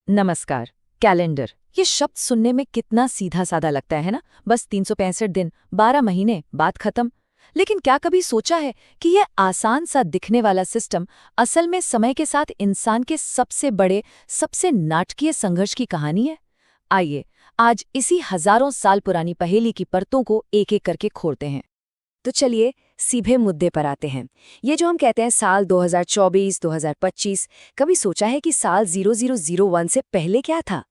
नमस्कार। कैलेंडर, ये शब्द सुनने में कितना सीधा साधा लगता है ना। बस 365 दिन, 12 महीने, बात खत्म। लेकिन क्या कभी सोचा है कि यह आसान सा दिखने वाला सिस्टम असल में समय के साथ इंसान के सबसे बड़े, सबसे नाटकीय संघर्ष की कहानी है। आइए आज इसी हजारों साल पुरानी पहेली की परतों को एक एक करके खोलते हैं। तो चलिए सीधे मुद्दे पर आते हैं। ये जो हम कहते हैं साल 2024, 2025, कभी सोचा है कि साल 0001 से पहले क्या था?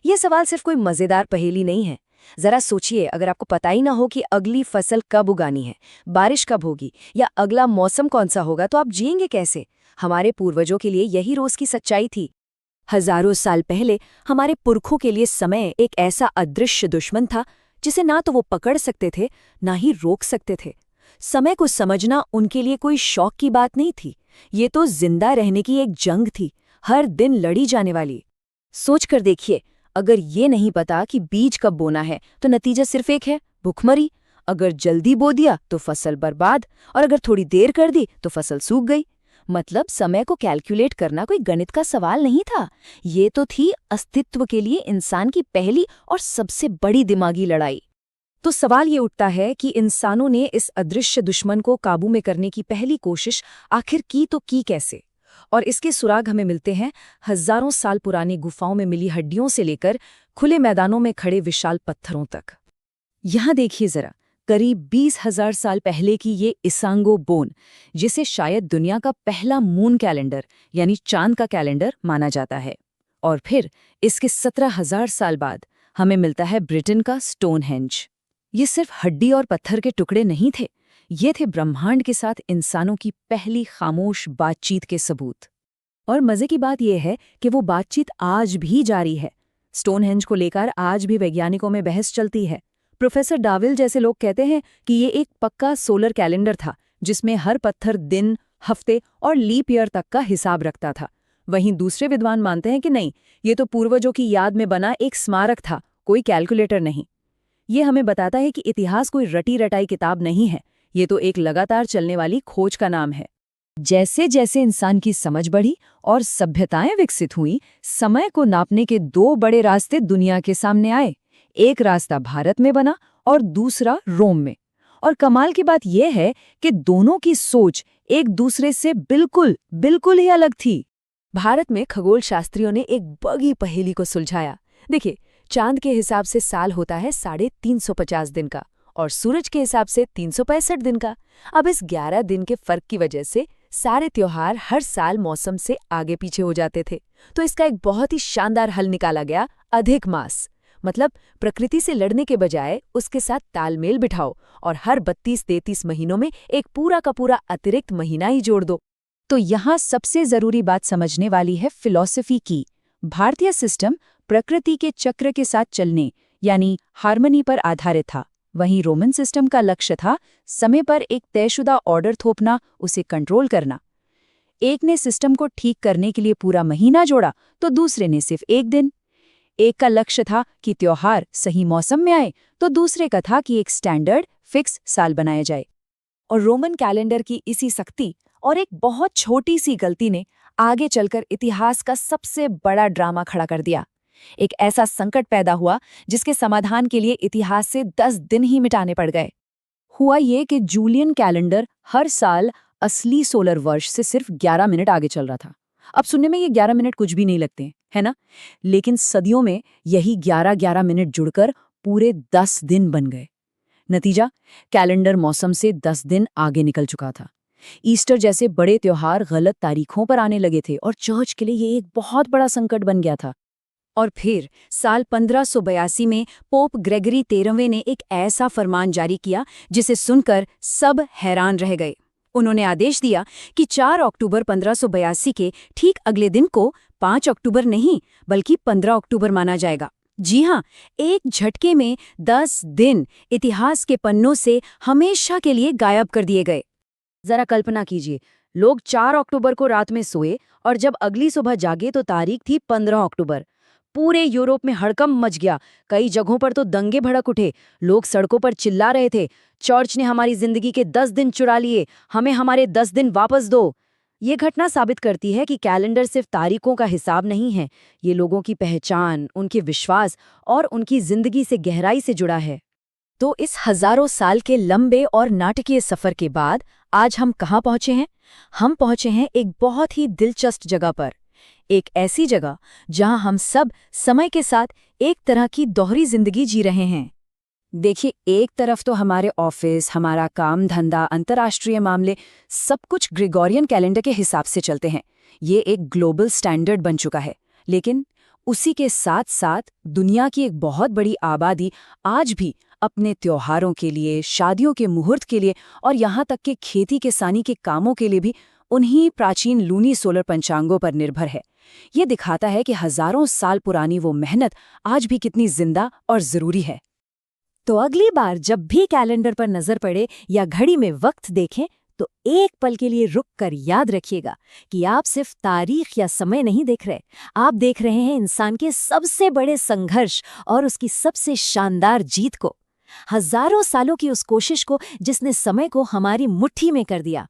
ये सवाल सिर्फ कोई मजेदार पहेली नहीं है। जरा सोचिए, अगर आपको पता ही ना हो कि अगली फसल कब उगानी है, बारिश कब होगी या अगला मौसम कौन सा होगा, तो आप जिएंगे कैसे? हमारे पूर्वजों के लिए यही रोज की सच्चाई थी। हजारों साल पहले हमारे पुरखों के लिए समय एक ऐसा अदृश्य दुश्मन था जिसे ना तो वो पकड़ सकते थे, ना ही रोक सकते थे। समय को समझना उनके लिए कोई शौक की बात नहीं थी। ये तो जिंदा रहने की एक जंग थी, हर दिन लड़ी जाने वाली। सोच कर देखिए, अगर ये नहीं पता कि बीज कब बोना है तो नतीजा सिर्फ एक है, भुखमरी। अगर जल्दी बो दिया तो फसल बर्बाद, और अगर थोड़ी देर कर दी तो फसल सूख गई। मतलब समय को कैलकुलेट करना कोई गणित का सवाल नहीं था। ये तो थी अस्तित्व के लिए इंसान की पहली और सबसे बड़ी दिमागी लड़ाई। तो सवाल ये उठता है कि इंसानों ने इस अदृश्य दुश्मन को काबू में करने की पहली कोशिश आखिर की तो की कैसे? और इसके सुराग हमें मिलते हैं हजारों साल पुरानी गुफाओं में मिली हड्डियों से लेकर खुले मैदानों में खड़े विशाल पत्थरों तक। यहाँ देखिए जरा, करीब 20,000 साल पहले की ये इसांगो बोन, जिसे शायद दुनिया का पहला मून कैलेंडर यानी चांद का कैलेंडर माना जाता है। और फिर इसके 17,000 साल बाद हमें मिलता है ब्रिटेन का स्टोनहेंज। ये सिर्फ हड्डी और पत्थर के टुकड़े नहीं थे, ये थे ब्रह्मांड के साथ इंसानों की पहली खामोश बातचीत के सबूत। और मजे की बात यह है कि वो बातचीत आज भी जारी है। स्टोनहेंज को लेकर आज भी वैज्ञानिकों में बहस चलती है। प्रोफेसर डाविल जैसे लोग कहते हैं कि ये एक पक्का सोलर कैलेंडर था, जिसमें हर पत्थर दिन, हफ्ते और लीप ईयर तक का हिसाब रखता था। वहीं दूसरे विद्वान मानते हैं कि नहीं, ये तो पूर्वजों की याद में बना एक स्मारक था, कोई कैलकुलेटर नहीं। ये हमें बताता है कि इतिहास कोई रटी रटाई किताब नहीं है, ये तो एक लगातार चलने वाली खोज का नाम है। जैसे जैसे इंसान की समझ बढ़ी और सभ्यताएं विकसित हुईं, समय को नापने के दो बड़े रास्ते दुनिया के सामने आए। एक रास्ता भारत में बना और दूसरा रोम में। और कमाल की बात यह है कि दोनों की सोच एक दूसरे से बिल्कुल बिल्कुल ही अलग थी। भारत में खगोल शास्त्रियों ने एक बड़ी पहेली को सुलझाया। देखिए, चांद के हिसाब से साल होता है 350 दिन का और सूरज के हिसाब से 365 दिन का। अब इस 11 दिन के फर्क की वजह से सारे त्योहार हर साल मौसम से आगे पीछे हो जाते थे। तो इसका एक बहुत ही शानदार हल निकाला गया, अधिक मास। मतलब प्रकृति से लड़ने के बजाय उसके साथ तालमेल बिठाओ और हर 32-33 महीनों में एक पूरा का पूरा अतिरिक्त महीना ही जोड़ दो। तो यहाँ सबसे जरूरी बात समझने वाली है फिलॉसफी की। भारतीय सिस्टम प्रकृति के चक्र के साथ चलने यानी हार्मनी पर आधारित था। वहीं रोमन सिस्टम का लक्ष्य था समय पर एक तयशुदा ऑर्डर थोपना, उसे कंट्रोल करना। एक ने सिस्टम को ठीक करने के लिए पूरा महीना जोड़ा तो दूसरे ने सिर्फ एक दिन। एक का लक्ष्य था कि त्योहार सही मौसम में आए तो दूसरे का था कि एक स्टैंडर्ड फिक्स साल बनाया जाए। और रोमन कैलेंडर की इसी सख्ती और एक बहुत छोटी सी गलती ने आगे चलकर इतिहास का सबसे बड़ा ड्रामा खड़ा कर दिया। एक ऐसा संकट पैदा हुआ जिसके समाधान के लिए इतिहास से 10 दिन ही मिटाने पड़ गए। हुआ ये कि जूलियन कैलेंडर हर साल असली सोलर वर्ष से सिर्फ 11 मिनट आगे चल रहा था। अब सुनने में ये 11 मिनट कुछ भी नहीं लगते, है ना? लेकिन सदियों में यही 11-11 मिनट जुड़कर पूरे 10 दिन बन गए। नतीजा, कैलेंडर मौसम से 10 दिन आगे निकल चुका था। ईस्टर जैसे बड़े त्योहार गलत तारीखों पर आने लगे थे और चर्च के लिए ये एक बहुत बड़ा संकट बन गया था। और फिर साल 1582 में पोप ग्रेगरी 13वें ने एक ऐसा फरमान जारी किया जिसे सुनकर सब हैरान रह गए। उन्होंने आदेश दिया कि 4 अक्टूबर 1582 के ठीक अगले दिन को 5 अक्टूबर नहीं बल्कि 15 अक्टूबर माना जाएगा। जी हाँ, एक झटके में 10 दिन इतिहास के पन्नों से हमेशा के लिए गायब कर दिए गए। जरा कल्पना कीजिए, लोग 4 अक्टूबर को रात में सोए और जब अगली सुबह जागे तो तारीख थी 15 अक्टूबर। पूरे यूरोप में हड़कंप मच गया। कई जगहों पर तो दंगे भड़क उठे। लोग सड़कों पर चिल्ला रहे थे, चर्च ने हमारी जिंदगी के 10 दिन चुरा लिए, हमें हमारे 10 दिन वापस दो। ये घटना साबित करती है कि कैलेंडर सिर्फ तारीखों का हिसाब नहीं है, ये लोगों की पहचान, उनके विश्वास और उनकी जिंदगी से गहराई से जुड़ा है। तो इस हजारों साल के लंबे और नाटकीय सफर के बाद आज हम कहाँ पहुँचे हैं? हम पहुँचे हैं एक बहुत ही दिलचस्प जगह पर। एक ऐसी जगह जहाँ हम सब समय के साथ एक तरह की दोहरी जिंदगी जी रहे हैं। देखिए, एक तरफ तो हमारे ऑफिस, हमारा काम धंधा, अंतर्राष्ट्रीय मामले, सब कुछ ग्रेगोरियन कैलेंडर के हिसाब से चलते हैं। ये एक ग्लोबल स्टैंडर्ड बन चुका है। लेकिन उसी के साथ साथ दुनिया की एक बहुत बड़ी आबादी आज भी अपने त्योहारों के लिए, शादियों के मुहूर्त के लिए और यहाँ तक कि खेती किसानी के कामों के लिए भी उन्हीं प्राचीन लूनी सोलर पंचांगों पर निर्भर है। ये दिखाता है कि हजारों साल पुरानी वो मेहनत आज भी कितनी जिंदा और जरूरी है। तो अगली बार जब भी कैलेंडर पर नजर पड़े या घड़ी में वक्त देखें, तो एक पल के लिए रुक कर याद रखिएगा कि आप सिर्फ तारीख या समय नहीं देख रहे, आप देख रहे हैं इंसान के सबसे बड़े संघर्ष और उसकी सबसे शानदार जीत को, हजारों सालों की उस कोशिश को जिसने समय को हमारी मुट्ठी में कर दिया।